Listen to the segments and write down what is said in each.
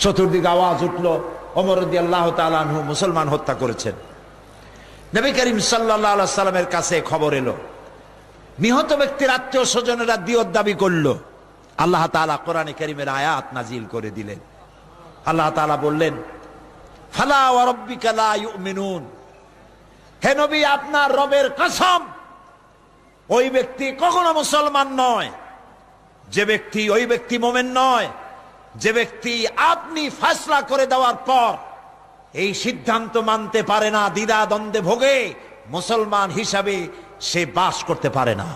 চতুর্দিকে আওয়াজ উঠল, ওমর রাদিয়াল্লাহু তাআলা আনহু মুসলমান হত্যা করেছেন। নবী করিম সাল্লাল্লাহু আলাইহি সাল্লামের কাছে খবর এলো, নিহত ব্যক্তির আত্মীয় স্বজনেরা দিয়ত দাবি করলো। আল্লাহ তাআলা কোরআনে কারীমের আয়াত নাজিল করে দিলেন। আল্লাহ তাআলা বললেন, ফালা ওয়া রাব্বিকা লা ইউমিনুন, হে নবী আপনার রবের কসম, ওই ব্যক্তি কখনো মুসলমান নয়, যে ব্যক্তি, ওই ব্যক্তি মুমিন নয় যে ব্যক্তি আপনি ফয়সালা করে দেওয়ার পর এই সিদ্ধান্ত মানতে পারে না, দ্বিধা দ্বন্দ্বে ভোগে, মুসলমান হিসাবে সে বাস করতে পারে না।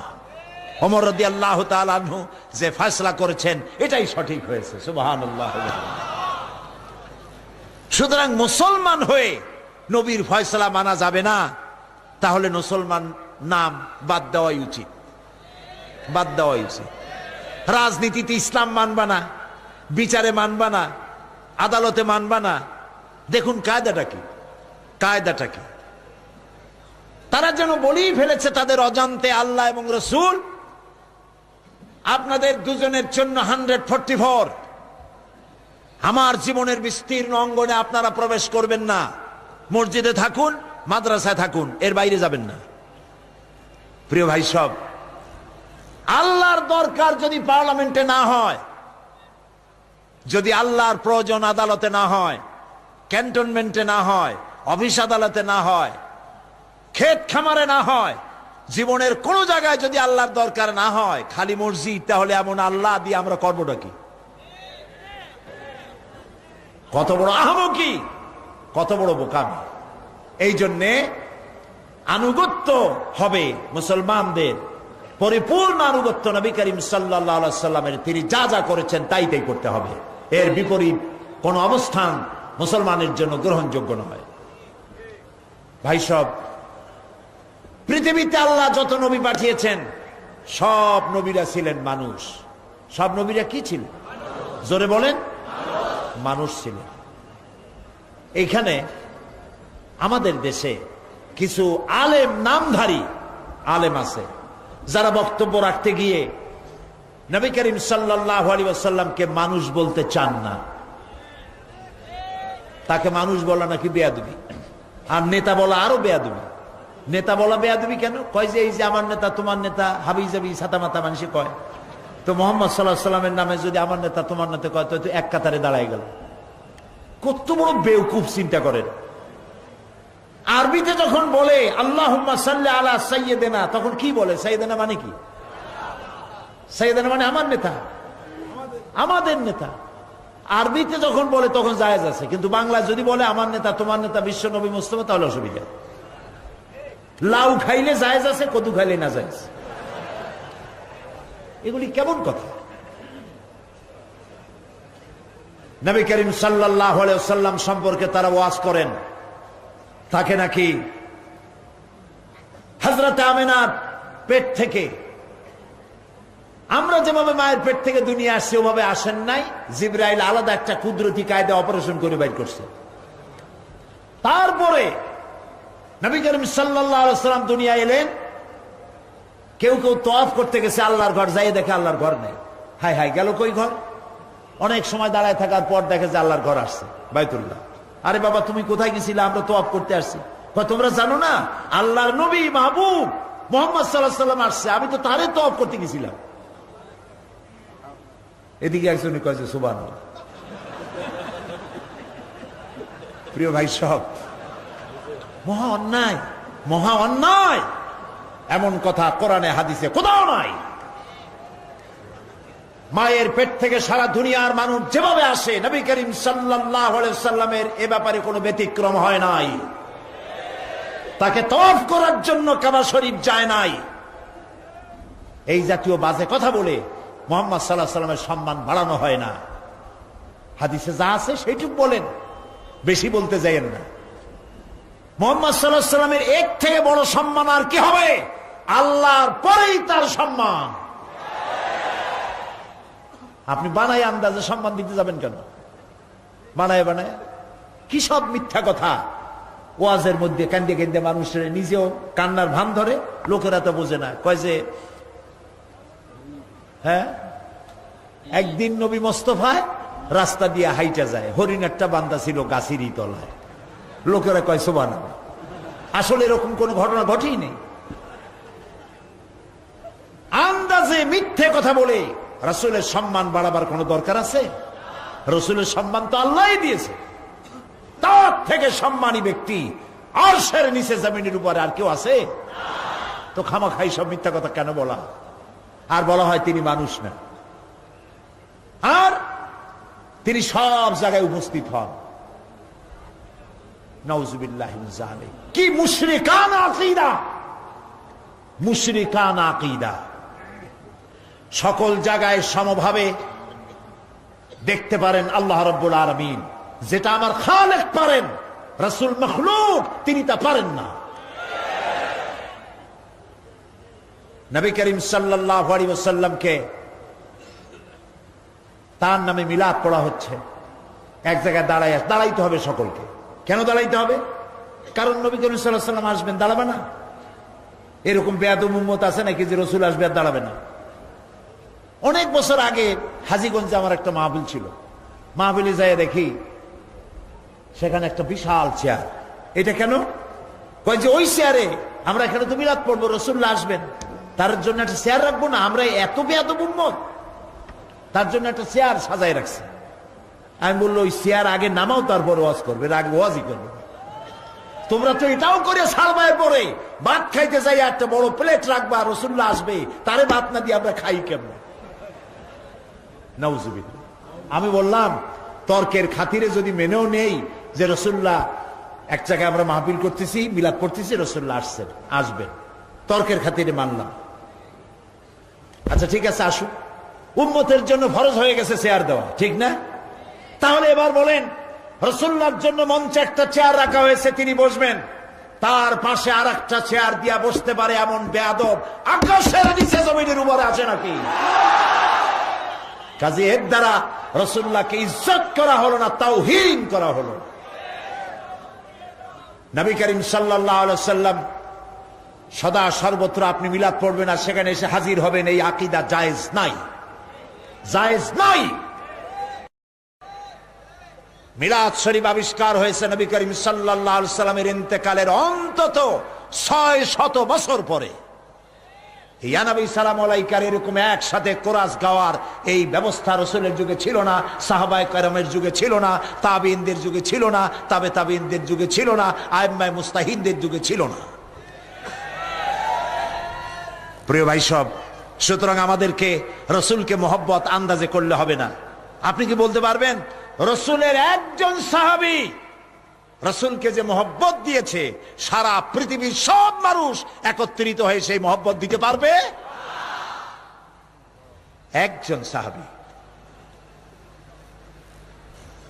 ওমর রাদিয়াল্লাহু তাআলা আনহু যে ফয়সালা করেছেন এটাই সঠিক হয়েছে, সুবহানাল্লাহ। সুতরাং মুসলমান হয়ে নবীর ফয়সালা মানা যাবে না, তাহলে মুসলমান নাম বাদ দেওয়াই উচিত, বাদ দেওয়াই উচিত। রাজনীতিতে ইসলাম মানবা না, বিচারে মানবা না, আদালতে মানবা না। দেখুন কায়দাটা কি, কায়দাটা কি। তারা যেন বলেই ফেলেছে তাদের অজান্তে, আল্লাহ এবং রাসূল আপনাদের দুজনের জন্য 144, আমার জীবনের বিস্তীর্ণ অঙ্গনে আপনারা প্রবেশ করবেন না। মসজিদে থাকুন, মাদ্রাসায় থাকুন, এর বাইরে যাবেন না। প্রিয় ভাই সব, আল্লাহর দরকার যদি পার্লামেন্টে না হয়, যদি আল্লাহর প্রয়োজন আদালতে না হয়, ক্যান্টনমেন্টে না হয়, অফিস আদালতে না হয়, ক্ষেত খামারে না হয়, জীবনের কোন জায়গায় যদি আল্লাহর দরকার না হয়, খালি মসজিদ, তাহলে এমন আল্লাহ দিয়ে আমরা করবোটা কি? কত বড় আহমকি, কত বড় বোকামি। এই জন্যে আনুগত্য হবে মুসলমানদের, পরিপূর্ণ আনুগত্য নবী করিম সাল্লাল্লাহু আলাইহি সাল্লামের। তিনি যা যা করেছেন তাই তাই করতে হবে। এর বিপরীত কোন অবস্থান মুসলমানের জন্য গ্রহণযোগ্য নয়। ভাই সব, পৃথিবীতে আল্লাহ যত নবী পাঠিয়েছেন সব নবীরা ছিলেন মানুষ। সব নবীরা কি ছিলেন? জোরে বলেন, মানুষ ছিলেন। এইখানে আমাদের দেশে কিছু আলেম, নামধারী আলেম আছে, যারা বক্তব্য রাখতে গিয়ে নবী করিম সাল্লাল্লাহু আলাইহি ওয়াসাল্লামকে মানুষ বলতে চান না। তাকে মানুষ বলা নাকি বেয়াদবি, আর নেতা বলা আরো বেয়াদবি। নেতা বলা বেয়াদবি কেন? কয় যে এই যে আমার নেতা, তোমার নেতা, হাবি জাবি ছাতা মাতা মানুষে কয়। তো মোহাম্মদ সাল্লাল্লাহু আলাইহি ওয়াসাল্লামের নামে যদি আমার নেতা তোমার নেতা কয়, তো এক কাতারে দাঁড়ায় গেল। কত বড় বেওকুফ, চিন্তা করেন। আরবিতে যখন বলে আল্লাহুম্মা সাল্লি আলা সাইয়্যিদিনা, তখন কি বলে? সাইয়্যিদিনা মানে কি? সাইয়্যিদিনা মানে আমার নেতা, আমাদের নেতা। আরবিতে যখন বলে তখন জায়েজ আছে, কিন্তু বাংলা যদি বলে আমার নেতা, তোমার নেতা, বিশ্ব নবী মুস্তাফা, তাহলে অসুবিধা। লাউ খাইলে জায়েজ আছে, কদু খাইলে না জায়েজ। এগুলি কেমন কথা? নবী করিম সাল্লাল্লাহু আলাইহি ওয়াসাল্লাম সম্পর্কে তারা ওয়াজ করেন, তাকে নাকি হযরত আমিনার পেট থেকে, আমরা যেভাবে মায়ের পেট থেকে দুনিয়া আসছে ওভাবে আসেন নাই, জিবরাইল আলাদা একটা কুদরতি কায়দা অপারেশন করে বাইর করছে। তারপরে নবী করিম সাল্লাল্লাহু আলাইহি ওয়াসাল্লাম দুনিয়া এলেন। কেউ কেউ তওয়াফ করতে গেছে আল্লাহর ঘর, যাই দেখে আল্লাহর ঘর নেই। হাই হাই, গেল কই ঘর? অনেক সময় দাঁড়ায় থাকার পর দেখে যে আল্লাহর ঘর আসছে, বাইতুল্লাহ। আরে বাবা, তুমি কোথায় গেছিলে? আমরা তওয়াফ করতে আসছি। তোমরা জানো না আল্লাহর নবী মাহবুব মুহাম্মদ সাল্লাল্লাহু আলাইহি ওয়াসাল্লাম আসছে, আমি তো তারে তওয়াফ করতে গেছিলাম। এদিকে একজন কয়েছে সুবহানাল্লাহ। প্রিয় ভাই সব, মহা অন্যায়, মহা অন্যায়। এমন কথা কোরআনে হাদিসে কোথাও নাই। মায়ের পেট থেকে সারা দুনিয়ার মানুষ যেভাবে আসে, নবী করিম সাল্লাল্লাহু আলাইহি ওয়াসাল্লামের এ ব্যাপারে কোনো ব্যতিক্রম হয় নাই। তাকে তওয়াফ করার জন্য কাবা শরীফ যায় নাই। এই জাতীয় বাজে কথা বলে মুহাম্মদ সাল্লাল্লাহু আলাইহি ওয়াসাল্লামের সম্মান বাড়ানো হয় না। হাদিসে যা আছে সেইটুকু বলেন, বেশি বলতে যাইয়েন না। মুহাম্মদ সাল্লাল্লাহু আলাইহি ওয়াসাল্লামের এর থেকে বড় সম্মান আর কি হবে? আল্লাহর পরেই তার সম্মান। আপনি বানায় আন্দাজে সম্মান দিতে যাবেন কেন? বানায় বানায় কি সব মিথ্যা কথা। ওয়াজের মধ্যে কান্দে কান্দে মানুষের নিজেও কান্নার ভান ধরে, লোকেরা তো বোঝে না। কয় যে হ্যাঁ, একদিন নবী মোস্তফায় রাস্তা দিয়ে হাইটা যায়, হরিণ একটা বান্দা ছিল গাছেরই তলায়। লোকেরা কয় সুবহানাল্লাহ। আসলে এরকম কোন ঘটনা ঘটেই নেই। আন্দাজে মিথ্যে কথা বলে রাসূলের সম্মান বাড়াবার কোনো দরকার আছে? রাসূলের সম্মান তো আল্লাহই দিয়েছে। তার থেকে সম্মানী ব্যক্তি আরশের নিচে জমিনের উপরে আর কেউ আছে? তো খামাখাই সব মিথ্যা কথা কেন বলা? আর বলা হয় তিনি মানুষ না, আর তিনি সব জায়গায় উপস্থিত হন। নাউযুবিল্লাহি মিন যালিক। কি মুশরিকানা আকীদা! মুশরিকানা আকীদা। সকল জায়গায় সমভাবে দেখতে পারেন আল্লাহ রাব্বুল আলামিন। যেটা আমার খালেক পারেন, রাসূল মাখলুক তিনি তা পারেন না। নবী করিম সাল্লাল্লাহু আলাইহি ওয়াসাল্লামকে তার নামে মিলাদ পড়া হচ্ছে। এক জায়গায় দাঁড়াইতে হবে সকলকে। কেন দাঁড়াইতে হবে? কারণ নবী করিম সাল্লাল্লাহু আলাইহি ওয়াসাল্লাম আসবেন, দাঁড়াবে না? এরকম বেয়াদব উম্মত আছে নাকি যে রাসূল আসবে আর দাঁড়াবে না? অনেক বছর আগে হাজীগঞ্জে আমার একটা মাহফিল ছিল। মাহফিলে যাই দেখি সেখানে একটা বিশাল চেয়ার। এটা কেন? কয় যে ওই চেয়ারে আমরা এখানে তো মিলাদ পড়বো, রাসূলুল্লাহ আসবেন, তার জন্য একটা চেয়ার রাখবো না? আমরা এত বেয়াদব উম্মত, তার জন্য একটা চেয়ার সাজাই রাখছে। আমি বললো ওই চেয়ার আগে নামাও, তারপর ওয়াজ করবে, আগে ওয়াজই করবে। তোমরা তো এটাও করে সালবায়ের পরে ভাত খাইতে যাই একটা বড় প্লেট রাখবা, রাসূলুল্লাহ আসবে, তারে ভাত না দিয়ে আমরা খাই কেমন? নাউযুবিল্লাহ। আমি বললাম তর্কের খাতিরে যদি মেনেও নেই যে রাসূলুল্লাহ এক জায়গায় আমরা মাহফিল করতেছি, মিলাদ পড়তেছি, রাসূলুল্লাহ আসবেন, তর্কের খাতিরে মানলাম। আচ্ছা ঠিক আছে, আসুন। উম্মতের জন্য ফরজ হয়ে গেছে চেয়ার দেওয়া, ঠিক না? তাহলে এবার বলেন, রাসূলুল্লাহর জন্য মঞ্চে একটা চেয়ার রাখা হয়েছে, তিনি বসবেন, তার পাশে আর একটা চেয়ার দিয়া বসতে পারে এমন বেয়াদব আকাশের নিচে জমিনের উপরে আছে নাকি? কাজে এর দ্বারা রাসূলুল্লাহকে ইজ্জত করা হলো না, তাওহীন করা হলো। নবী করিম সাল্লাল্লাহু আলাইহি ওয়াসাল্লাম সদা সর্বত্র আপনি মিলাদ পড়বেন আর সেখানে এসে হাজির হবেন, এই আকীদা জায়েজ নাই, জায়েজ নাই। মিলাদ শরীফ আবিষ্কার হয়েছে নবী করিম সাল্লাল্লাহু আলাইহি ওয়াসাল্লামের ইন্তেকালের অন্তত 600 বছর পরে। ইয়া নবী সালাম আলাইকার এরকম একসাথে কোরাস গাওয়ার এই ব্যবস্থা রাসূলের যুগে ছিল না, সাহাবায়ে কেরামের যুগে ছিল না, তাবিঈনদের যুগে ছিল না, তাবে তাবিঈনদের যুগে ছিল না, আইম্মায়ে মুস্তাহিদদের যুগে ছিল না। প্রিয় ভাই সব, সুতরাং আমাদেরকে রাসূলকে মহব্বত আন্দাজে করলে হবে না। আপনি কি বলতে পারবেন রাসূলের একজন সাহাবী রাসূলকে যে মহব্বত দিয়েছে, সারা পৃথিবীর সব মানুষ একত্রিত হয়ে সেই মহব্বত দিতে পারবে? একজন সাহাবী,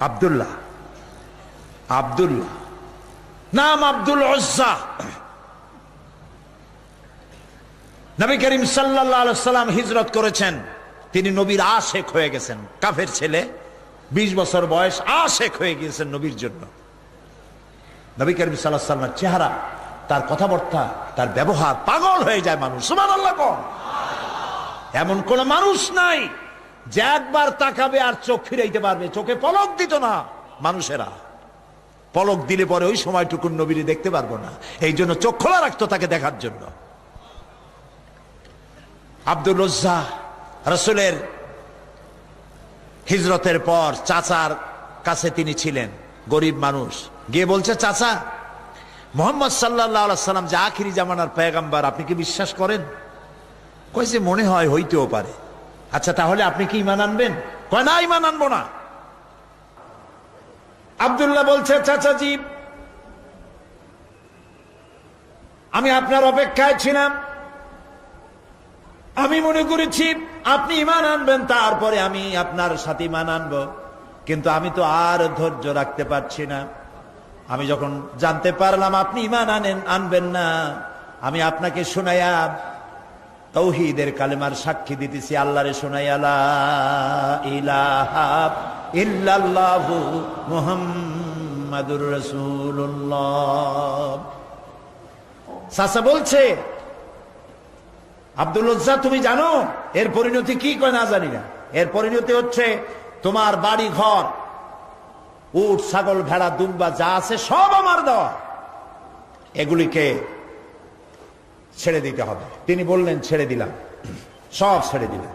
আব্দুল্লাহ নাম আব্দুল উজ্জা। নবী করিম সাল্লাল্লাহু আলাইহি ওয়াসাল্লাম হিজরত করেছেন, তিনি নবীর আশেক হয়ে গেছেন। কাফের ছেলে, 20 বছর বয়স, আশেক হয়ে গিয়েছেন নবীর জন্য। নবী করিম সাল্লাল্লাহু আলাইহি ওয়াসাল্লামের চেহারা, তার কথাবার্তা, তার ব্যবহার, পাগল হয়ে যায় মানুষ। সুবহানাল্লাহ কোন? এমন কোন মানুষ নাই যে একবার তাকাবে আর চোখ ফিরাইতে পারবে। চোখে পলক দিত না মানুষেরা, পলক দিলে পরে ওই সময়টুকু নবীরে দেখতে পারবো না, এই জন্য চোখ খোলা রাখতো তাকে দেখার জন্য। আব্দুল উজ্জা রাসূলের হিজরতের পর চাচার কাছে তিনি ছিলেন, গরিব মানুষ। গিয়ে বলছে, চাচা, মুহাম্মদ সাল্লাল্লাহু আলাইহি ওয়াসাল্লাম যে আখিরি জামানার পয়গম্বর, আপনি কি বিশ্বাস করেন? কইছে মনে হয়, হইতেও পারে। আচ্ছা তাহলে আপনি কি ঈমান আনবেন? কয় না, ঈমান আনবো না। আব্দুল্লাহ বলছে, চাচাজি, আমি আপনার অপেক্ষায় ছিলাম, আমি মনে করেছি আপনি ঈমান আনবেন, তারপরে আমি আপনার সাথে ঈমান আনবো, কিন্তু আমি তো আর ধৈর্য রাখতে পারছি না। আমি যখন জানতে পারলাম আপনি ঈমান আনবেন না, আমি আপনাকে শুনাইয়া তাওহীদের কালেমার সাক্ষী দিতেছি, আল্লাহরে শুনাইয়া লা ইলাহা ইল্লাল্লাহু মুহাম্মাদুর রাসূলুল্লাহ। চাচা বলছে, আব্দুল উজ্জা তুমি জানো এর পরিণতি কি? কয় না, জানি না। এর পরিণতি হচ্ছে তোমার বাড়ি ঘর, উট ছাগল ভেড়া দুম্বা যা আছে সব আমার দেওয়া, এগুলিকে ছেড়ে দিতে হবে। তিনি বললেন ছেড়ে দিলাম, সব ছেড়ে দিলাম।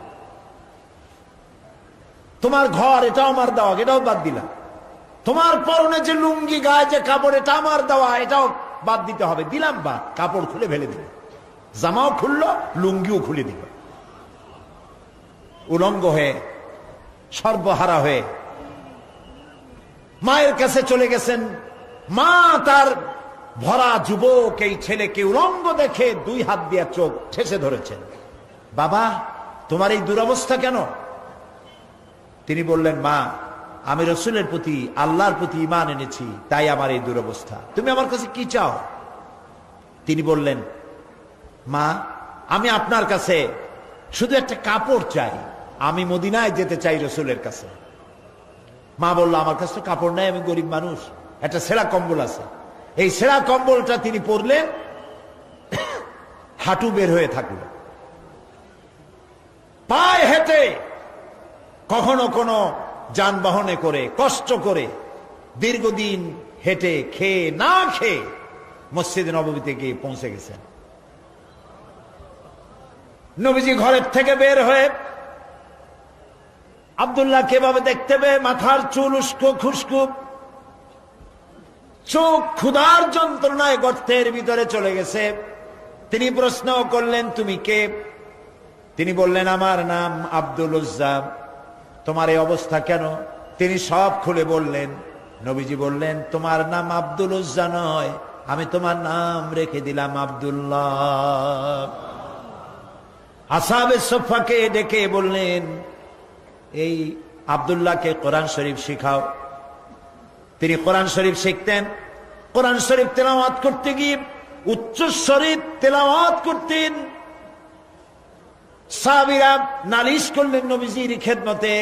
তোমার ঘর এটাও আমার দেওয়া, এটাও বাদ দিলাম। তোমার পরনে যে লুঙ্গি গায়ে যে কাপড় এটা আমার দেওয়া, এটাও বাদ দিতে হবে। দিলাম বাদ, কাপড় খুলে ফেলে দিল, জামাও খুললো লুঙ্গিও খুলে দিল। উলঙ্গ হয়ে সর্বহারা হয়ে মায়ের কাছে চলে গেছেন। মা তার ভরা যুবক এই ছেলেকে উলঙ্গ দেখে 2 হাত দিয়ে চোখ ঠেসে ধরেছেন। বাবা, তোমার এই দুরবস্থা কেন? তিনি বললেন, মা, আমি রসুলের প্রতি আল্লাহর প্রতি ঈমান এনেছি, তাই আমার এই দুরবস্থা। তুমি আমার কাছে কি চাও? তিনি বললেন, মা, আমি আপনার কাছে শুধু একটা কাপড় চাই, আমি মদিনায় যেতে চাই রসুলের কাছে। মা বলল, আমার কাছে তো কাপড় নাই, আমি গরিব মানুষ, একটা ছেঁড়া কম্বল আছে। এই ছেঁড়া কম্বলটা তিনি পরলেন, হাঁটু বের হয়ে থাকল, পায়ে হেঁটে, কখনো কোনো যানবাহনে করে, কষ্ট করে, দীর্ঘদিন হেঁটে খেয়ে না খেয়ে মসজিদ নববীতে গিয়ে পৌঁছে গেছেন। নবীজি ঘরের থেকে বের হয়ে আব্দুল্লাহ কেভাবে দেখতে পেয়ে মাথার চুল উস্কো খুস্কো, চোখ ক্ষুধার যন্ত্রণায় গর্তের ভিতরে চলে গেছে। তিনি প্রশ্ন করলেন, তুমি কে? তিনি বললেন, আমার নাম আব্দুল উজ্জা। তোমার এই অবস্থা কেন? তিনি সব খুলে বললেন। নবীজি বললেন, তোমার নাম আব্দুল উজ্জা নয়, আমি তোমার নাম রেখে দিলাম আব্দুল্লাহ। আসহাবে সুফফাকে ডেকে বললেন, এই আব্দুল্লাহকে কোরআন শরীফ শিখাও। তিনি কোরআন শরীফ শিখতেন। কোরআন শরীফ তেলাওয়াত করতে গিয়ে উচ্চস্বরে তেলাওয়াত করতেন। সাহাবীরা নালিশ করলেন নবীজির খেদমতে,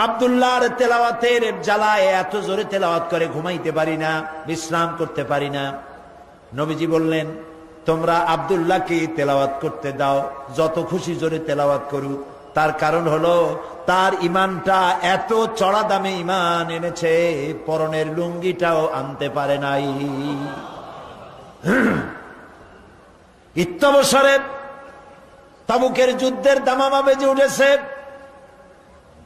আব্দুল্লাহর তেলাওয়াতের জ্বালায় এত জোরে তেলাওয়াত করে ঘুমাইতে পারি না, বিশ্রাম করতে পারি না। নবীজি বললেন, তোমরা আব্দুল্লাহকে তেলাওয়াত করতে দাও, যত খুশি জোরে তেলাওয়াত করুক। তার কারণ হলো তার ইমানটা এত চড়া দামে ইমান এনেছে, পরনের লুঙ্গিটাও আনতে পারে নাই। ইত্যবসরে তাবুকের যুদ্ধের দামামা বেজে উঠেছে।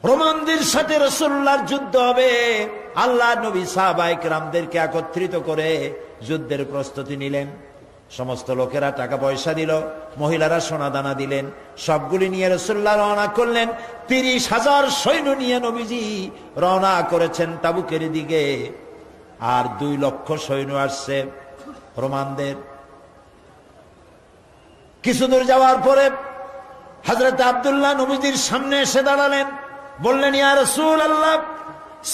রোমানদের সাথে রাসূলুল্লাহর যুদ্ধ হবে। আল্লাহ নবী সাহাবায়ে কেরামদেরকে একত্রিত করে যুদ্ধের প্রস্তুতি নিলেন। সমস্ত লোকেরা টাকা পয়সা দিল, মহিলারা সোনা দানা দিলেন। সবগুলি নিয়ে রাসূলুল্লাহ রওনা করলেন। 30,000 সৈন্য নিয়ে নবীজি রওনা করেছেন তাবুকের দিকে। আর 2 লক্ষ সৈন্য আসছে রোমানদের। কিছু দূর যাওয়ার পরে হযরত আব্দুল্লাহ নবীজির সামনে এসে দাঁড়ালেন। বললেন, ইয়া রাসূলুল্লাহ,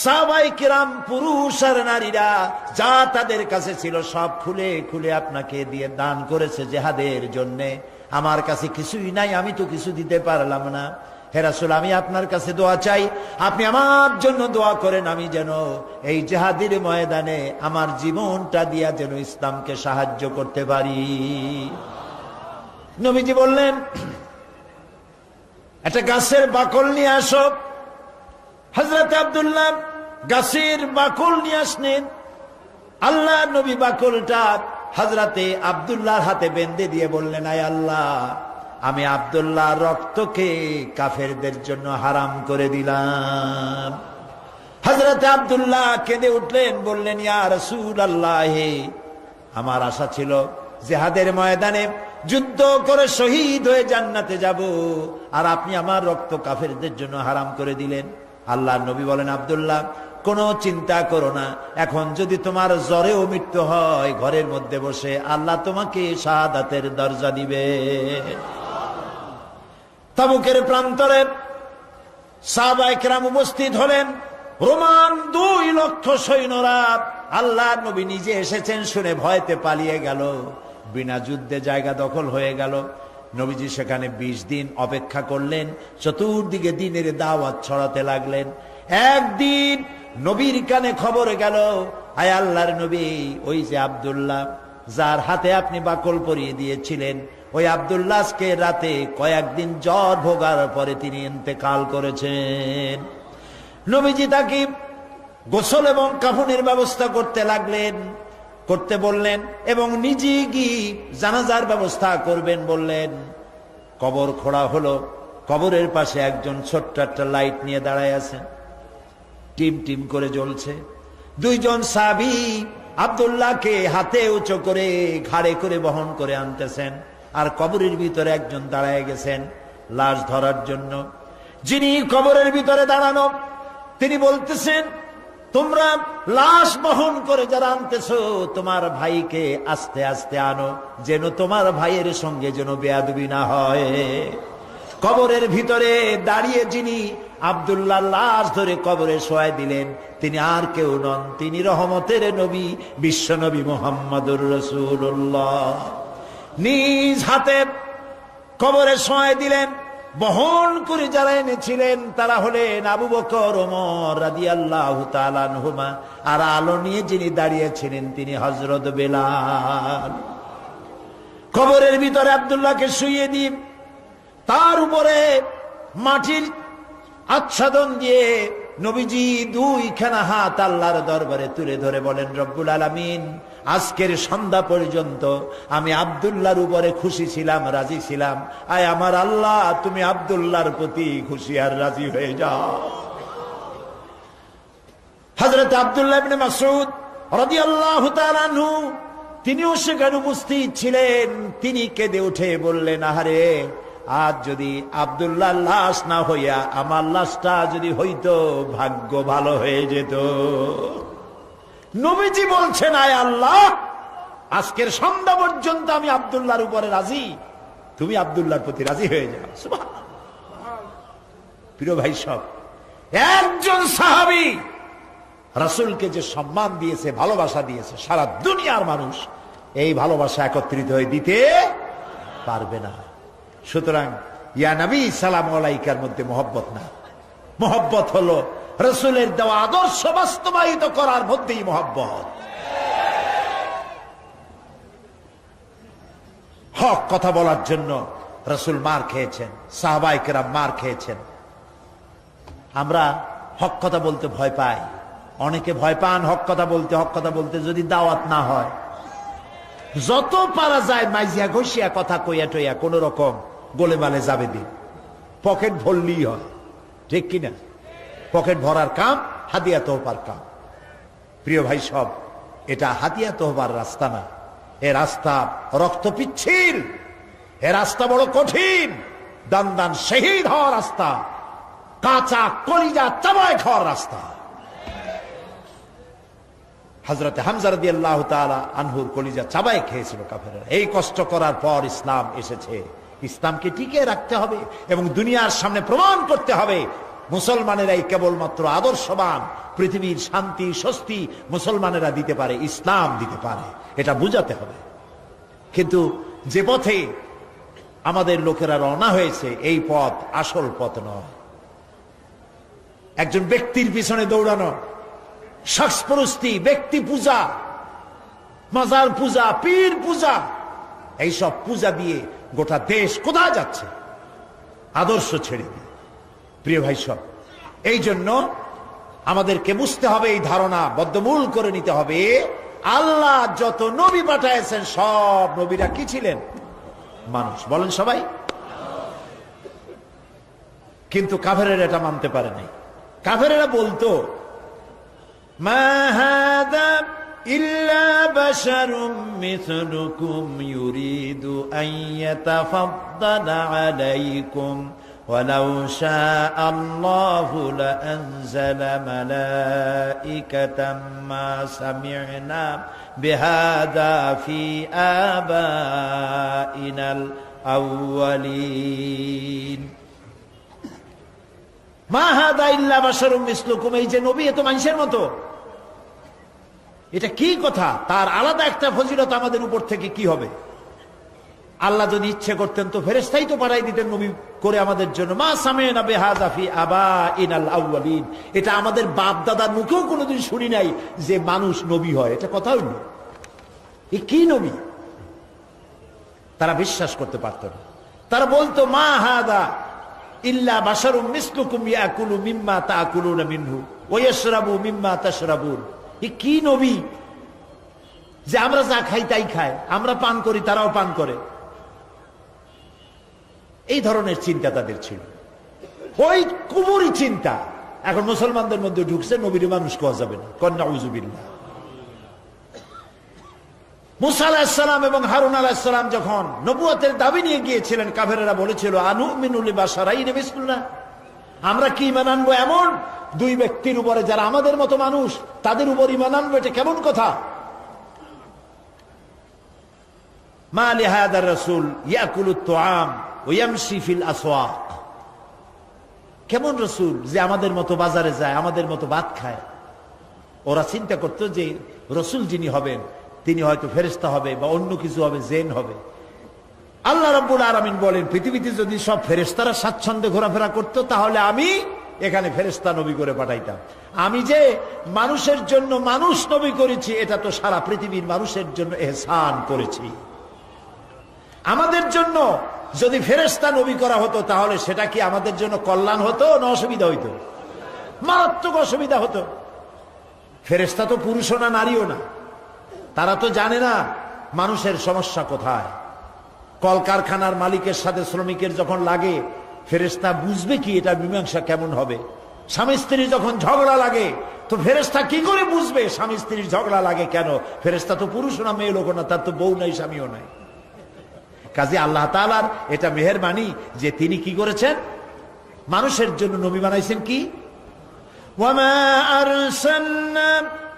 সাহাবায়ে কিরাম পুরুষ আর নারীরা যা তাদের কাছে ছিল সব খুলে খুলে আপনাকে দিয়ে দান করেছে জিহাদের জন্য। আমার কাছে কিছুই নাই, আমি তো কিছু দিতে পারলাম না। হে রাসূল, আমি আপনার কাছে দোয়া চাই, আপনি আমার জন্য দোয়া করেন, আমি যেন এই জিহাদের ময়দানে আমার জীবনটা দিয়া যেন ইসলামকে সাহায্য করতে পারি। নবীজি বললেন, একটা গাছের বাকল নিয়ে আসো। হযরত আব্দুল্লাহ গাছের বাকল নিয়ে আসলেন। আল্লাহ নবী বাকলটা হযরতে আব্দুল্লাহর হাতে বেঁধে দিয়ে বললেন, আয় আল্লাহ, আমি আব্দুল্লাহ রক্তকে কাফেরদের জন্য হারাম করে দিলাম। হযরতে আব্দুল্লাহ কেঁদে উঠলেন, বললেন, ইয়া রাসূলুল্লাহ, আমার আশা ছিল জিহাদের ময়দানে যুদ্ধ করে শহীদ হয়ে জান্নাতে যাব, আর আপনি আমার রক্ত কাফেরদের জন্য হারাম করে দিলেন। আল্লাহর নবী বলেন, আব্দুল্লাহ, কোনো চিন্তা করো না, এখন যদি তোমার জ্বরেও মৃত্যু হয়, ঘরের মধ্যে বসে আল্লাহ তোমাকে শাহাদাতের দরজা দিবে। তাবুকের প্রান্তরে সাহাবায়ে কেরাম উপস্থিত হলেন। রোমান 2 লক্ষ সৈন্যরা, আল্লাহর নবী নিজে এসেছেন শুনে ভয়তে পালিয়ে গেল। বিনা যুদ্ধে জায়গা দখল হয়ে গেল। নবীজি সেখানে 20 দিন অপেক্ষা করলেন, চতুর্দিকে দ্বীনের দাওয়াত ছড়াতে লাগলেন। একদিন নবীর কানে খবর গেল, আয় আল্লাহর নবী, ওই যে আব্দুল্লাহ যার হাতে আপনি বাকল পরিয়ে দিয়েছিলেন, ওই আব্দুল্লাহ আজকে রাতে কয়েকদিন জ্বর ভোগার পরে তিনি ইন্তেকাল করেছেন। নবীজি তাকে গোসল এবং কাফনের ব্যবস্থা করতে লাগলেন, করতে বললেন, এবং নিজে গিয়ে জানাজার ব্যবস্থা করবেন বললেন। কবর খোঁড়া হলো, কবরের পাশে একজন ছোট্ট একটা লাইট নিয়ে দাঁড়ায় আছেন, টিম টিম করে জ্বলছে। দুইজন সাহাবী আব্দুল্লাহকে হাতে উঁচু করে ঘাড়ে করে বহন করে আনতেছেন, আর কবরের ভিতরে একজন দাঁড়ায় গেছেন লাশ ধরার জন্য। যিনি কবরের ভিতরে দাঁড়ানো, তিনি বলতেছেন, তোমরা লাশ বহন করে যারা আনতেছো, তোমার ভাইকে আস্তে আস্তে আনো, যেন তোমার ভাইয়ের সঙ্গে যেন বেয়াদবি না হয়। কবরের ভিতরে দাঁড়িয়ে যিনি আব্দুল্লাহ লাশ ধরে কবরে শোয়াই দিলেন, তিনি আর কেউ নন, তিনি রহমতের নবী, বিশ্ব নবী মুহাম্মদুর রাসূলুল্লাহ। নিজ হাতে কবরে শোয়াই দিলেন। বহন করে যারা এনেছিলেন তারা হলেন আবু বকর, ওমর রাদিয়াল্লাহু তাআলা আনহুমা, আর আলো নিয়ে যিনি দাঁড়িয়েছিলেন তিনি হযরত বেলাল। কবরের ভিতরে আব্দুল্লাহকে শুইয়ে দিন, তার উপরে মাটির আচ্ছাদন দিয়ে নবীজি দুইখানা হাত আল্লাহর দরবারে তুলে ধরে বলেন, রব্বুল আলামিন, আজকের সন্ধ্যা পর্যন্ত আমি আব্দুল্লাহর উপরে খুশি ছিলাম, রাজি ছিলাম। আয় আমার আল্লাহ, তুমি আব্দুল্লাহর প্রতি খুশি আর রাজি হয়ে যাও। হযরত আব্দুল্লাহ ইবনে মাসউদ রাদিয়াল্লাহু তাআলা আনহু তিনিও সেখানে উপস্থিত ছিলেন। তিনি কেঁদে উঠে বললেন, আহারে, আজ যদি আব্দুল্লাহ লাশ না হইয়া আমার লাশটা যদি হইতো, ভাগ্য ভালো হয়ে যেত। নবীজি বলছেন, আয় আল্লাহ, আজকের সন্ধ্যা পর্যন্ত আমি আব্দুল্লাহর উপরে রাজি, তুমি আব্দুল্লাহর প্রতি রাজি হয়ে যাও। সুবহানাল্লাহ। প্রিয় ভাই সব, একজন সাহাবী রাসূলকে যে সম্মান দিয়েছে, ভালোবাসা দিয়েছে, সারা দুনিয়ার মানুষ এই ভালোবাসা একত্রিত হয়ে দিতে পারবে না। সুতরাং ইয়া নবী সালাম আলাইকার মধ্যে মহব্বত না, মহব্বত হলো রাসূলের দেওয়া আদর্শ বাস্তবায়িত করার মধ্যেই মহব্বত। হক কথা বলার জন্য রাসূল মার খেয়েছেন, সাহাবায়ে কেরাম মার খেয়েছেন। আমরা হক কথা বলতে ভয় পাই, অনেকে ভয় পান হক কথা বলতে। হক কথা বলতে যদি দাওয়াত না হয়, যত পারা যায় মাইজিয়া ঘষিয়া কথা কইয়া টইয়া কোন রকম গোলেমালে যাবে দিন, পকেট ভরলেই হয়, ঠিক কিনা? পকেট ভরার কাম হাদিয়া তোহবার কাম। প্রিয় ভাই সব, এটা হাদিয়া তোহবার রাস্তা না, এ রাস্তা রক্ত পিচ্ছিল, এ রাস্তা বড় কঠিন, দান দান শহীদ হওয়ার রাস্তা, কাঁচা কলিজা চাবায় খাওয়ার রাস্তা। হযরত হামজা রাদিয়াল্লাহু তাআলা আনহুর কলিজা চাবায় খেয়েছিল কাফেররা। এই কষ্ট করার পর ইসলাম এসেছে। ইসলামকে টিকিয়ে রাখতে হবে এবং দুনিয়ার সামনে প্রমাণ করতে হবে মুসলমানেরাই কেবলমাত্র আদর্শবান, পৃথিবীর শান্তি স্বস্তি মুসলমানেরা দিতে পারে, ইসলাম দিতে পারে, এটা বুঝাতে হবে। কিন্তু যে পথে আমাদের লোকেরা রওনা হয়েছে, এই পথ আসল পথ নয়। একজন ব্যক্তির পিছনে দৌড়ানো, শখসপরস্তি, ব্যক্তি পূজা, মাজার পূজা, পীর পূজা, এইসব পূজা দিয়ে গোটা দেশ কোথায় যাচ্ছে? আদর্শ ছেড়ে দিয়ে। প্রিয় ভাই সব, এই জন্য আমাদেরকে বুঝতে হবে, এই ধারণা বদ্ধমূল করে নিতে হবে, আল্লাহ যত নবী পাঠাইছেন সব নবীরা কি ছিলেন? মানুষ। বলেন সবাই। কিন্তু কাফেরেরা এটা মানতে পারে নাই। কাফেরেরা বলতো, মা হাদা ইল্লা বাশারুম মিসলুকুম ইউরিদু আন ইয়াতাফাদ্দালা আলাইকুম ওয়ালাউ শাআল্লাহু লাআনজালা মালাইকাতাম মা সামি'না বিহাদা ফি আবাইনাল আউয়ালিন। মা হাদা ইল্লা বাশারুম মিসলুকুম, এই যে নবী, এ তো মানুষের মতো। এটা কি কথা? তার আলাদা একটা ফজিলত আমাদের উপর থেকে কি হবে? আল্লাহ যদি ইচ্ছে করতেন তো ফেরেশতাই তো পাঠাই দিতেন নবী করে আমাদের জন্য। মা সামি'না বিহাদা ফি আবাইনাল আউয়ালিন, এটা আমাদের বাপ দাদার মুখেও কোনোদিন শুনি নাই যে মানুষ নবী হয়। এটা কথা হইল? এ কি নবী? তারা বিশ্বাস করতে পারত না। তারা বলতো মা হাদা ইল্লা বাশারুম মিসলুকুম ইয়াকুলু মিম্মা তাকুলুনা মিনহু ওয়া ইয়াশরাবু মিম্মা তাশরাবুন। এ কি নবী যে আমরা যা খাই তাই খায়, আমরা পান করি তারাও পান করে? এই ধরনের চিন্তা তাদের ছিল, ওই কুবুরি চিন্তা এখন মুসলমানদের মধ্যে ঢুকছে। নবীর মানুষ কোয়া যাবে না, কন্যা উজুবিল্লাহ। মুসা আলাইহিস সালাম এবং হারুন আলাইহিস সালাম যখন নবুয়তের দাবি নিয়ে গিয়েছিলেন, কাফেরেরা বলেছিল আনুমিনু লিবাশারাইনি মিসলুনা, আমরা কি ঈমান আনবো এমন দুই ব্যক্তির উপরে যারা আমাদের মতো মানুষ, তাদের উপর ঈমান আনবো? এটা কেমন কথা? মা লিহাদার রাসূল ইয়াকুলুত তুআম ওয়া ইয়ামশি ফিল আসওয়াক। কেমন রাসূল যে আমাদের মতো বাজারে যায়, আমাদের মতো ভাত খায়? ওরা চিন্তা করতো যে রাসূল যিনি হবেন তিনি হয়তো ফেরেশতা হবে বা অন্য কিছু হবে, জিন হবে। আল্লাহ রাব্বুল আলামিন বলেন, পৃথিবীতে যদি সব ফেরেশতারা স্বাচ্ছন্দ্যে ঘোরাফেরা করতো তাহলে আমি এখানে ফেরেশতা নবী করে পাঠাইতাম। আমি যে মানুষের জন্য মানুষ নবী করেছি, এটা তো সারা পৃথিবীর মানুষের জন্য ইহসান করেছি। আমাদের জন্য যদি ফেরেশতা নবী করা হতো তাহলে সেটা কি আমাদের জন্য কল্যাণ হতো না অসুবিধা হইতো? মারাত্মক অসুবিধা হতো। ফেরেশতা তো পুরুষও না নারীও না, তারা তো জানে না মানুষের সমস্যা কোথায়। কলকারখানার মালিকের সাথে শ্রমিকের যখন লাগে, ফেরেশতা বুঝবে কি এটা মীমাংসা কেমন হবে? স্বামী স্ত্রীর যখন ঝগড়া লাগে, তো ফেরেশতা কি করে বুঝবে স্বামী স্ত্রীর ঝগড়া লাগে কেন? ফেরেশতা তো পুরুষও না মেয়ে লোক না, তার তো বউ নাই স্বামীও নাই। কাজে আল্লাহ তাআলার এটা মেহেরবানি যে তিনি কি করেছেন, মানুষের জন্য নবী বানাইছেন। কি ওয়ামা আরসালনা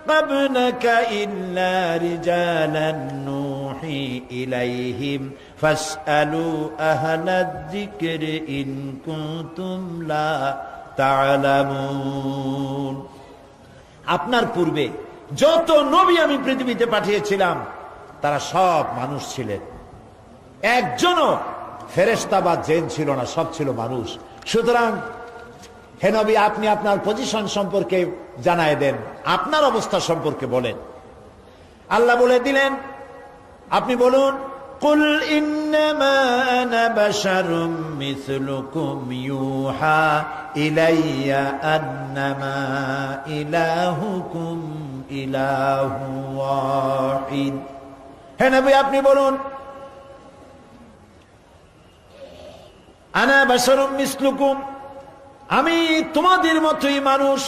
ক্বাবলাকা ইল্লা রিজালান নূহি ইলাইহিম ফাসআলু আহলাদ যিকরি ইন কুনতুম লা তা'লামুন। আপনার পূর্বে যত নবী আমি পৃথিবীতে পাঠিয়েছিলাম তারা সব মানুষ ছিলেন, একজনও ফেরেশতা বা জিন ছিল না, সব ছিল মানুষ। সুতরাং হে নবী, আপনি আপনার পজিশন সম্পর্কে জানায় দেন, আপনার অবস্থা সম্পর্কে বলেন। আল্লাহ বলে দিলেন, আপনি বলুন, কুল ইন্নামা আনা বাশারুম মিসলুকুম ইউহা ইলাইয়া আন্নামা ইলাহুকুম ইলাহু ওয়াহিদ। হে নবী, আপনি বলুন, আনা বাশারুম মিসলুকুম, আমি তোমাদের মতোই মানুষ।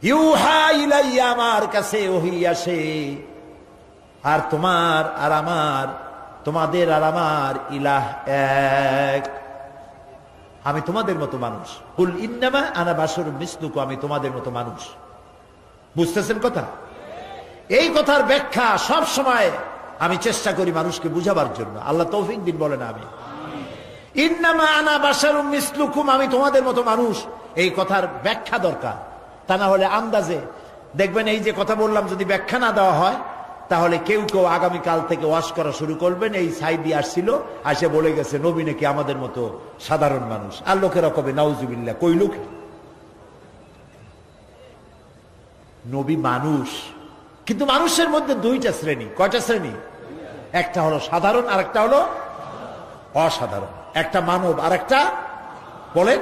ইউহা ইলাইয়া, আমার কাছে ওহী আসে। আর তোমার আর আমার, তোমাদের আর আমার ইলাহ এক, আমি তোমাদের মতো মানুষ। কুল ইন্নামা আনা বাশারুম মিসলুকুম, আমি তোমাদের মতো মানুষ। বুঝতেছেন কথা? এই কথার ব্যাখ্যা সব সময় আমি চেষ্টা করি মানুষকে বুঝাবার জন্য। আল্লাহ তৌফিক দিন, বলেন আমি। ইন্নামা আনা বাশারুম মিসলুকুম, আমি তোমাদের মতো মানুষ, এই কথার ব্যাখ্যা দরকার। তা না হলে আন্দাজে দেখবেন এই যে কথা বললাম, যদি ব্যাখ্যা না দেওয়া হয় তাহলে কেউ কেউ আগামীকাল থেকে ওয়াজ করা শুরু করবেন, এই সাইদি আসছিল, আসে বলে গেছে নবী নাকি আমাদের মতো সাধারণ মানুষ। আর লোকেরা কবে নাউজুবিল্লাহ, কই লোক? নবী মানুষ, কিন্তু মানুষের মধ্যে দুইটা শ্রেণী। কয়টা শ্রেণী? একটা হলো সাধারণ আর একটা হলো অসাধারণ। একটা মানব আর একটা বলেন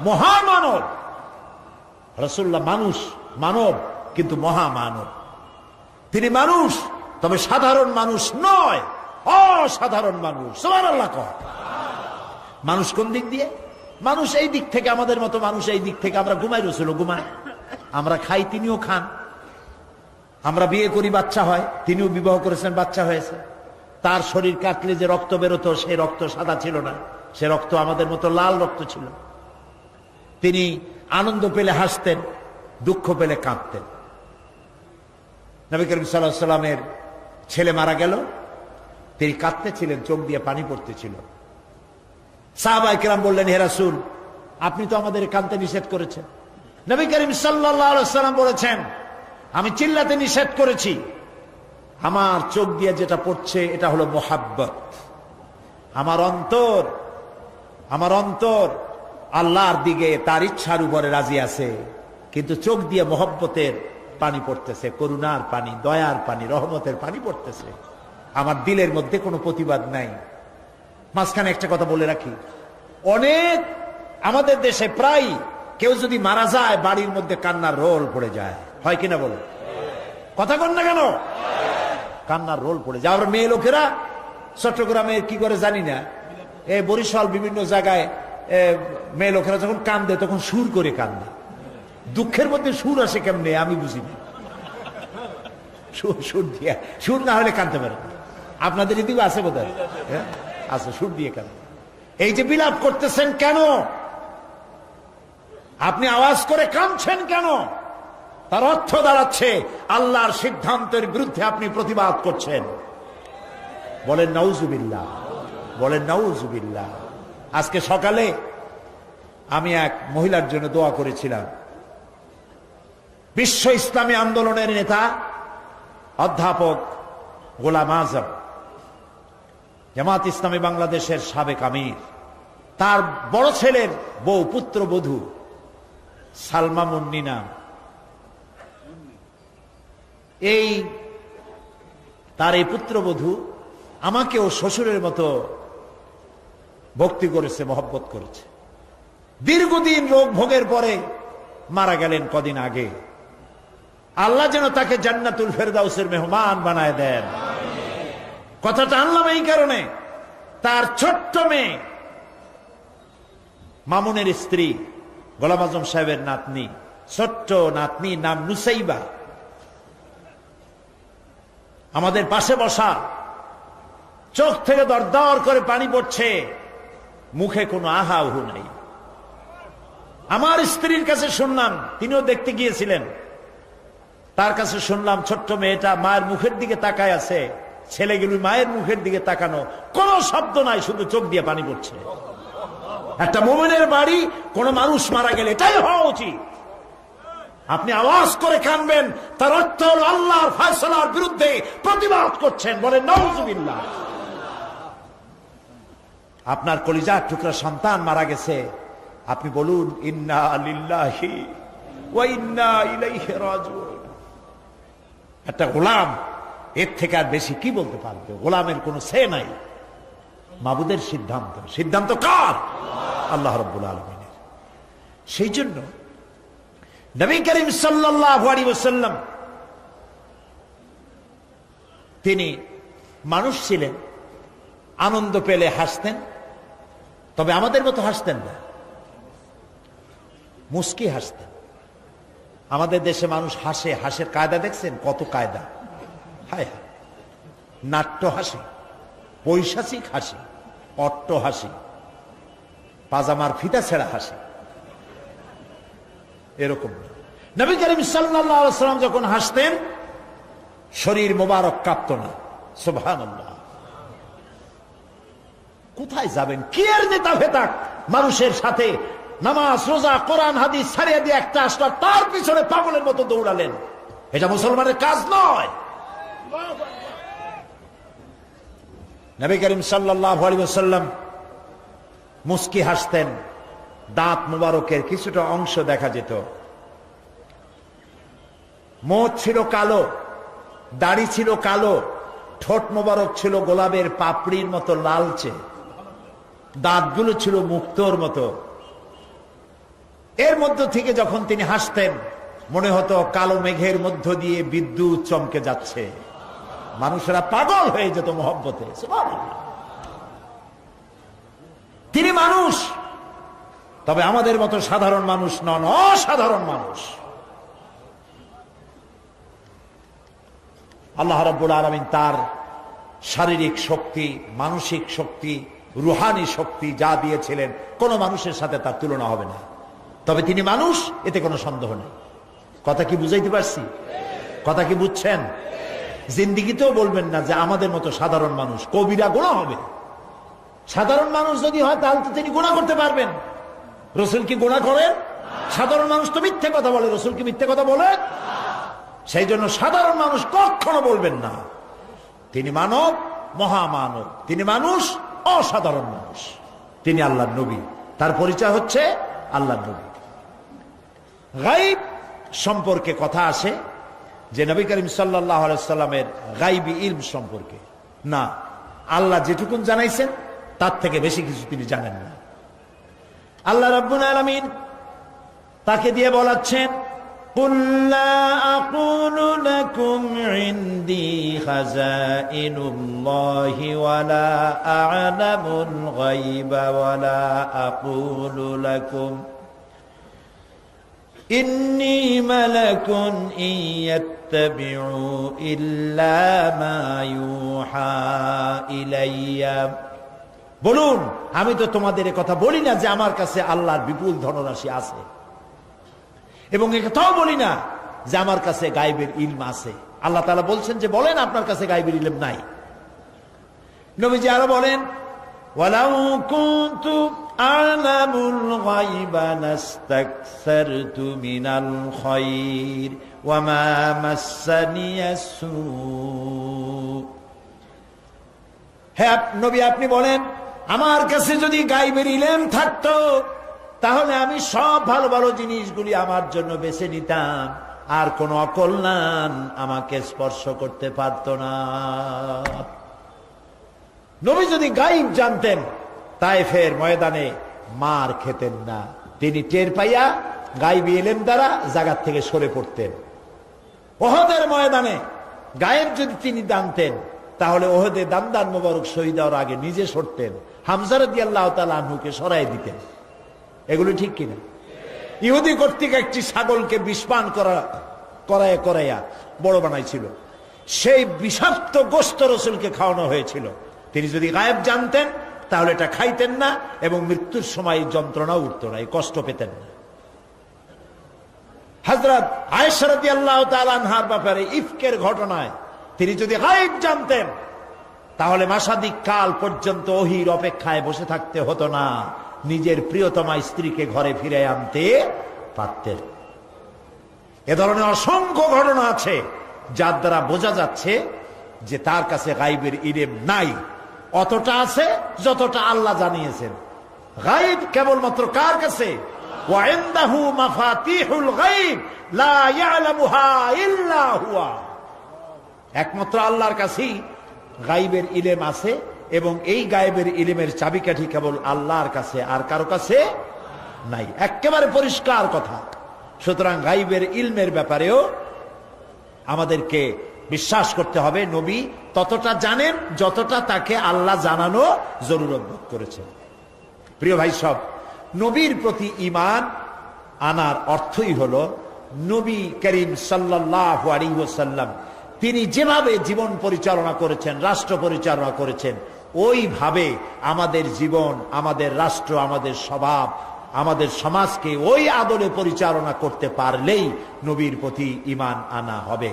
মহামানব। রাসূলুল্লাহ মানুষ, মানব, কিন্তু মহামানব। তিনি মানুষ, তবে সাধারণ মানুষ নয়, অসাধারণ মানুষ। সুবহানাল্লাহ কয়। মানুষ কোন দিক দিয়ে? মানুষ এই দিক থেকে আমাদের মতো মানুষ, এই দিক থেকে আমরা ঘুমাই, রাসূলও ঘুমায়। আমরা খাই, তিনিও খান। আমরা বিয়ে করি, বাচ্চা হয়, তিনিও বিবাহ করেছেন, বাচ্চা হয়েছে। তার শরীর কাটলে যে রক্ত বেরোতো, সেই রক্ত সাদা ছিল না, সে রক্ত আমাদের মতো লাল রক্ত ছিল। তিনি আনন্দ পেলে হাসতেন, দুঃখ পেলে কাঁদতেন। নবী করিম সাল্লাল্লাহু আলাইহি ওয়াসাল্লামের ছেলে মারা গেল, তিনি কাঁদতেছিলেন, চোখ দিয়ে পানি পড়তেছিল। সাহাবায়ে কেরাম বললেন, হে রাসূল, আপনি তো আমাদের কাঁদতে নিষেধ করেছেন। নবী করিম সাল্লাল্লাহু আলাইহি ওয়াসাল্লাম বলেছেন, আমি চিল্লাতে নিষেধ করেছি, আমার চোখ দিয়ে যেটা পড়ছে এটা হলো মোহাব্বত। আমার অন্তর আল্লাহর দিকে, তার ইচ্ছার উপরে রাজি আছে, কিন্তু চোখ দিয়ে মোহব্বতের পানি পড়তেছে, করুণার পানি, দয়ার পানি, রহমতের পানি পড়তেছে। আমার দিলের মধ্যে কোনো প্রতিবাদ নাই। মাঝখানে একটা কথা বলে রাখি, অনেক আমাদের দেশে প্রায় কেউ যদি মারা যায় বাড়ির মধ্যে কান্নার রোল পড়ে যায়, হয় কিনা বলো? কথা কন না কেন? কান্নার রোল পড়ে যায়। আবার মেয়ে লোকেরা চট্টগ্রামে কি করে জানি না, বরিশাল বিভিন্ন জায়গায় মেয়ে লোকেরা যখন কান্দে তখন সুর করে কান্দে। দুঃখের মধ্যে সুর আসে কেমনে আমি বুঝি না। সুর দিয়ে, সুর না হলে কান্দতে পারে। আপনাদের এদিকে আছে বোধ হয়, আছে, সুর দিয়ে কান্দে। এই যে বিলাপ করতেছেন কেন? আপনি আওয়াজ করে কাঁদছেন কেন? তার অর্থ দাঁড়াচ্ছে আল্লাহর সিদ্ধান্তের বিরুদ্ধে আপনি প্রতিবাদ করছেন। বলেন নাউজুবিল্লাহ, বলেন নাউজুবিল্লাহ। আজকে সকালে আমি এক মহিলার জন্য দোয়া করেছিলাম। বিশ্ব ইসলামী আন্দোলনের নেতা অধ্যাপক গোলাম আজম, জামাত ইসলামী বাংলাদেশের সাবেক আমির, তার বড় ছেলের বউ, পুত্রবধূ সালমা মুন্নি নাম, তার এই পুত্রবধূ আমাকেও শ্বশুরের মতো ভক্তি করেছে, মহব্বত করেছে। দীর্ঘদিন রোগ ভোগের পরে মারা গেলেন কদিন আগে। আল্লাহ যেন তাকে জান্নাতুল ফেরদাউসের মেহমান বানায় দেন। কথাটা আনলাম এই কারণে, তার ছোট্ট মেয়ে মামুনের স্ত্রী গোলাম আজম সাহেবের নাতনি, ছোট্ট নাতনি নাম নুসাইবা, আমাদের পাশে বসা, চোখ থেকে দরদর করে পানি পড়ছে, মুখে কোনো আহা উহু নাই। আমার স্ত্রীর কাছে শুনলাম, তিনিও দেখতে গিয়েছিলেন, তার কাছে শুনলাম ছোট্ট মেয়েটা মায়ের মুখের দিকে তাকায় আছে, ছেলেগুলি মায়ের মুখের দিকে তাকানো, কোনো শব্দ নাই, শুধু চোখ দিয়ে পানি পড়ছে। একটা মুমিনের বাড়ি, কোন মানুষ মারা গেলে এটাই হওয়া উচিত। আপনি আওয়াজ করে কানবেন, তার অর্থ হল আল্লাহর ফয়সালার বিরুদ্ধে প্রতিবাদ করছেন। বলেন নাউজুবিল্লাহ। আপনার কলিজার টুকরা সন্তান মারা গেছে, আপনি বলুন ইন্না লিল্লাহি ওয়া ইন্না ইলাইহি রাজিউন। একটা গোলাম এর থেকে আর বেশি কি বলতে পারবে? গোলামের কোনো সে নাই। মাবুদের সিদ্ধান্ত, সিদ্ধান্ত কার? আল্লাহ রাব্বুল আলামিনের। সেই জন্য নবী করিম সাল্লাল্লাহু আলাইহি ওয়াসাল্লাম তিনি মানুষ ছিলেন, আনন্দ পেলে হাসতেন, তবে আমাদের মতো হাসতেন না, মুস্কি হাসতেন। আমাদের দেশে মানুষ হাসে, হাসের কায়দা দেখছেন? কত কায়দা! হায়, নাট্য হাসি, পৈশাচিক হাসি, অট্ট হাসি, পাজামার ফিতা ছেঁড়া হাসি, এরকম না। নবী করিম সাল্লাল্লাহু আলাইহি ওয়াসাল্লাম যখন হাসতেন শরীর মোবারক কাঁপত না। সুবহানাল্লাহ। কোথায় যাবেন? কি এর নেতা ফেতাক মানুষের সাথে নামাজ রোজা কোরআন হাদিস ছাড়িয়ে দিয়ে একটা আসলো, তার পিছনে পাগলের মতো দৌড়ালেন। এটা মুসলমানের কাজ নয়। নবী করিম সাল্লাল্লাহু আলাইহি ওয়াসাল্লাম মুস্কি হাসতেন, দাঁত মুবারকের কিছুটা অংশ দেখা যেত। মুখ ছিল কালো, দাড়ি ছিল কালো, ঠোঁট মোবারক ছিল গোলাপের পাপড়ির মতো লালচে, দাঁতগুলো ছিল মুক্তোর মতো। এর মধ্য থেকে যখন তিনি হাসতেন মনে হতো কালো মেঘের মধ্য দিয়ে বিদ্যুৎ চমকে যাচ্ছে, মানুষেরা পাগল হয়ে যেত মহব্বতে। তিনি মানুষ, তবে আমাদের মতো সাধারণ মানুষ নন, অসাধারণ মানুষ। আল্লাহ রাব্বুল আলামিন তার শারীরিক শক্তি, মানসিক শক্তি, রুহানি শক্তি যা দিয়েছিলেন কোন মানুষের সাথে তার তুলনা হবে না। তবে তিনি মানুষ, এতে কোনো সন্দেহ নেই। কথা কি বুঝাইতে পারছি? কথা কি বুঝছেন? জিন্দিগিতেও বলবেন না যে আমাদের মতো সাধারণ মানুষ, কবিরা গুনাহ হবে। সাধারণ মানুষ যদি হয় তাহলে তো তিনি গুনাহ করতে পারবেন। রসুল কি গুনাহ করেন? সাধারণ মানুষ তো মিথ্যে কথা বলে, রসুল কি মিথ্যে কথা বলেন? সেই জন্য সাধারণ মানুষ কখনো বলবেন না। তিনি মানব, মহামানব। তিনি মানুষ, অসাধারণ মানুষ। তিনি আল্লাহর নবী, তার পরিচয় হচ্ছে আল্লাহর নবী। গায়ব সম্পর্কে কথা আসে, যে নবী করিম সাল্লাল্লাহু আলাইহি সাল্লামের গায়বী ইলম সম্পর্কে। না, আল্লাহ যেটুকুন জানাইছেন তার থেকে বেশি কিছু তিনি জানেন না। আল্লাহ রাব্বুল আলামিন তাকে দিয়ে বলাচ্ছেন, قُلْ لَا أَقُولُ لَكُمْ عِنْدِي خَزَائِنُ اللَّهِ وَلَا أَعْلَمُ الْغَيْبَ وَلَا أَقُولُ لَكُمْ إِنِّي مَلَكٌ إِنْ يَتَّبِعُ إِلَّا مَا يُوحَى إِلَيَّ। বলুন, আমি তো তোমাদের কথা বলি না যে আমার কাছে আল্লাহর বিপুল ধনরাশি আছে, এবং একথাও বলি না যে আমার কাছে গায়বের ইলম আছে। আল্লাহ তাআলা বলছেন যে বলেন আপনার কাছে গায়বের ইলম নাই। নবীজি আরো বলেন, ওয়ালাউ কুনতু আ'লামুল গায়বা লাস্তাকসারতু মিনাল খায়র ওয়া মা মাসসানিয়াস সু। হে নবী, আপনি বলেন আমার কাছে যদি গায়বের ইলম থাকতো তাহলে আমি সব ভালো ভালো জিনিসগুলি আমার জন্য বেছে নিতাম, আর কোন অকল্যাণ আমাকে স্পর্শ করতে পারত না। নবী যদি গায়ব জানতেন তায়েফের ময়দানে মার খেতেন না, তিনি টের পাইয়া গায়বী ইলম দ্বারা জায়গার থেকে সরে পড়তেন। ওহদের ময়দানে গায়েব যদি তিনি জানতেন তাহলে ওহদে দান্দান মোবারক শহীদ হওয়ার আগে নিজে সরতেন, হামজা রাদিয়াল্লাহু তাআলা আনহুকে সরাই দিতেন। এগুলো ঠিক কিনা? ইহুদি কর্তৃক একটি ছাগলকে বিষপান করাইয়া বড় বানাইছিল, সেই বিষাক্ত গোশত রাসূলকে খাওয়ানো হয়েছিল। তিনি যদি গায়েব জানতেন তাহলে এটা খাইতেন না, এবং মৃত্যুর সময় যন্ত্রণা উঠত না, এই কষ্ট পেতেন না। হযরত আয়েশা রাদিয়াল্লাহু তাআলা আনহার ব্যাপারে ইফকের ঘটনায় তিনি যদি গায়েব জানতেন তাহলে মাসাদিক কাল পর্যন্ত ওহীর অপেক্ষায় বসে থাকতে হতো না, নিজের প্রিয়তমা স্ত্রীকে ঘরে ফিরে আনতে পারতেন। এ ধরনের অসংখ্য ঘটনা আছে যার দ্বারা বোঝা যাচ্ছে যে তার কাছে গায়বের ইলম নাই। অতটা আছে যতটা আল্লাহ জানিয়েছেন। গায়ব কেবলমাত্র কার কাছে? ওয়া ইনদাহু মাফাতিহুল গায়ব লা ইয়ালামুহা ইল্লা হুয়া। একমাত্র আল্লাহর কাছেই গায়বের ইলম আছে, এবং এই গায়েবের ইলমের চাবিকাঠি কেবল আল্লাহর কাছে, আর কারো কাছে নাই। একেবারে পরিষ্কার কথা। সুতরাং গায়েবের ইলমের ব্যাপারেও আমাদেরকে বিশ্বাস করতে হবে নবী ততটা জানেন যতটা তাকে আল্লাহ জানানো জরুরত বোধ করেছেন। প্রিয় ভাই সব, নবীর প্রতি ঈমান আনার অর্থই হলো নবী করিম সাল্লাল্লাহু আলাইহি ওয়াসাল্লাম তিনি যেভাবে জীবন পরিচালনা করেছেন, রাষ্ট্র পরিচালনা করেছেন, ওইভাবে আমাদের জীবন, আমাদের রাষ্ট্র, আমাদের স্বভাব, আমাদের সমাজকে ওই আদলে পরিচালনা করতে পারলেই নবীর প্রতি ঈমান আনা হবে।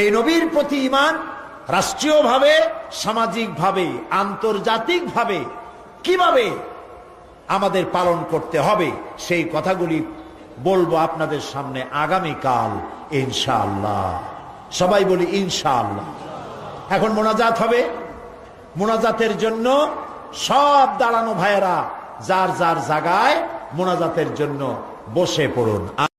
এই নবীর প্রতি ঈমান রাষ্ট্রীয়ভাবে, সামাজিকভাবে, আন্তর্জাতিকভাবে কিভাবে আমাদের পালন করতে হবে সেই কথাগুলি বলবো আপনাদের সামনে আগামীকাল ইনশাআল্লাহ। সবাই বলি ইনশাআল্লাহ। এখন মোনাজাত হবে। মোনাজাতের জন্য সব দাঁড়ানো ভাইয়েরা যার যার জায়গায় মোনাজাতের জন্য বসে পড়ুন।